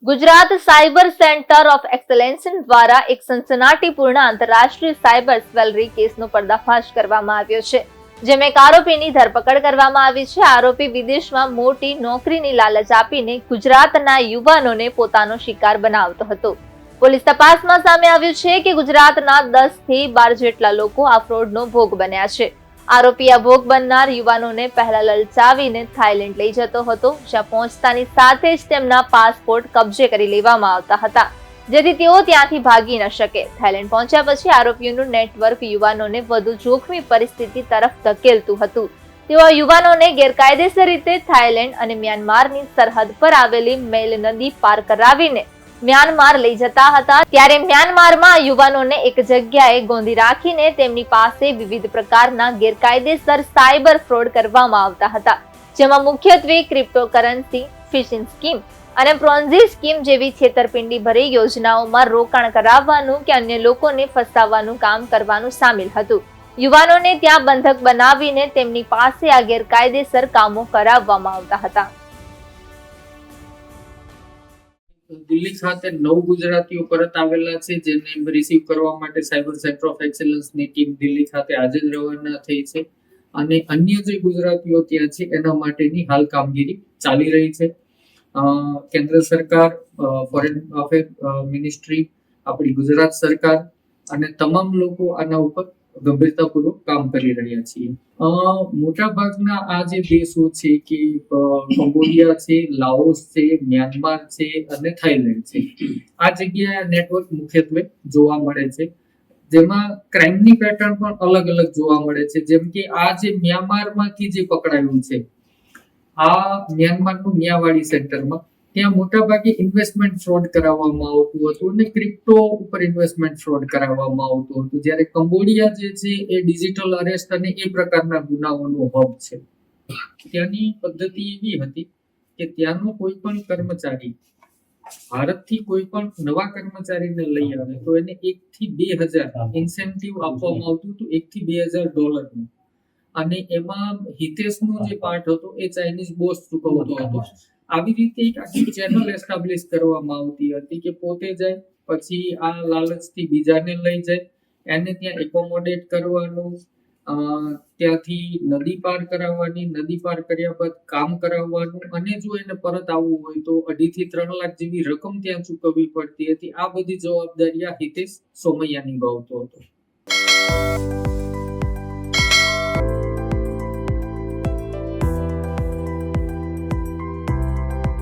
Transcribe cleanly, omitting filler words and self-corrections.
Gujarat cyber centre of excellence દ્વારા એક સનસનાટીપૂર્ણ આંતરરાષ્ટ્રીય સાયબર સ્વેલરી કેસનો પર્દાફાશ કરવામાં આવ્યો છે, જેમાં એક આરોપીની ધરપકડ કરવામાં આવી છે. આરોપી વિદેશમાં મોટી નોકરીની લાલચ આપીને ગુજરાતના યુવાનોને પોતાનો શિકાર બનાવતો હતો. પોલીસ તપાસમાં સામે આવ્યું છે કે ગુજરાતના 10 થી 12 જેટલા લોકો આ ફ્રોડનો ભોગ બન્યા છે. આરોપી આ ભોગ બનનાર યુવાનોને પહેલા લલચાવીને થાઈલેન્ડ લઈ જતો હતો, જ્યાં પહોંચતાની સાથે જ તેમના પાસપોર્ટ કબજે કરી લેવામાં આવતા હતા, જેથી તેઓ ત્યાંથી ભાગી ન શકે. થાઈલેન્ડ પહોંચ્યા પછી આરોપીઓનું નેટવર્ક યુવાનોને વધુ જોખમી પરિસ્થિતિ તરફ ધકેલતું હતું. તેઓ યુવાનોને ગેરકાયદેસર રીતે થાઈલેન્ડ અને મ્યાનમારની સરહદ પર આવેલી મેલ નદી પાર કરાવીને મ્યાનમાર લઈ જતા હતા. ત્યારે મ્યાનમારમાં યુવાનોને એક જગ્યાએ ગોંધી રાખીને તેમની પાસે વિવિધ પ્રકારના ગેરકાયદેસર સાયબર ફ્રોડ કરવામાં આવતા હતા, જેમાં મુખ્યત્વે ક્રિપ્ટોકરન્સી, ફિશિંગ સ્કીમ અને પ્રોન્ઝી સ્કીમ જેવી છેતરપિંડી ભરી યોજનાઓમાં રોકાણ કરાવવાનું કે અન્ય લોકોને ફસાવવાનું કામ કરવાનું સામેલ હતું. યુવાનોને ત્યાં બંધક બનાવીને તેમની પાસે આ ગેરકાયદેસર કામો કરાવવામાં આવતા હતા. દિલ્હી ખાતે 9 ગુજરાતીઓ પરત આવેલા છે, જેને રિસીવ કરવા માટે સાયબર સેન્ટર ઓફ એક્સેલન્સની ટીમ દિલ્હી ખાતે આજે જ રવાના થઈ છે અને અન્ય જે ગુજરાતીઓ ત્યાં છે એના માટેની હાલ કામગીરી ચાલી રહી છે. કેન્દ્ર સરકાર, ફોરેન અફેર મિનિસ્ટ્રી, આપણી ગુજરાત સરકાર અને તમામ લોકો આના ઉપર ગંભીરતાપૂર્વક કામ કરી રહ્યા છીએ. મોટા ભાગના આ જે દેશો છે કે કંબોડિયા છે, લાઓસ છે, મ્યાનમાર છે અને થાઈલેન્ડ છે, આ જગ્યાએ નેટવર્ક મુખ્યત્વે જોવા મળે છે, જેમાં ક્રાઇમની પેટર્ન પણ અલગ અલગ જોવા મળે છે. જેમ કે આ જે મ્યાનમારમાંથી જે પકડાયું છે, આ મ્યાનમારનું મિયાવાડી સેન્ટરમાં ત્યાં મોટાભાગે ઇન્વેસ્ટમેન્ટ ફ્રોડ કરાવવામાં આવતું હતું અને ક્રિપ્ટો ઉપર ઇન્વેસ્ટમેન્ટ ફ્રોડ કરાવવામાં આવતું હતું, જ્યારે કંબોડિયા જે છે એ ડિજિટલ અરેસ્ટ અને એ પ્રકારના ગુનાઓનો હબ છે. ત્યાંની પદ્ધતિ એવી હતી કે ત્યાંનો કોઈ પણ કર્મચારી ભારતથી કોઈ પણ નવા કર્મચારીને લઈ આવે તો એને 1 થી 2000 ઇન્સેન્ટિવ આપવામાં આવતું હતું, $1,000 અને એમાં હિતેશનો જે પાર્ટ હતો એ ચાઇનીઝ બોસ ચૂકવતો હતો. આવી રીતે એક આખી ચેનલ એસ્ટાબ્લિશ કરવામાં આવતી હતી કે પોતે જાય, પછી આ લાલચથી બીજાને લઈ જાય, એને ત્યાં એકોમોડેટ કરવાનું, ત્યાંથી નદી પાર કરાવવાની, નદી પાર કર્યા બાદ કામ કરાવવાનું અને જો એને પરત આવવું હોય તો 2.5 થી 3 લાખ જેવી રકમ ત્યાં ચૂકવવી પડતી હતી. આ બધી જવાબદારી હિતેશ સોમૈયા નિભાવતો હતો.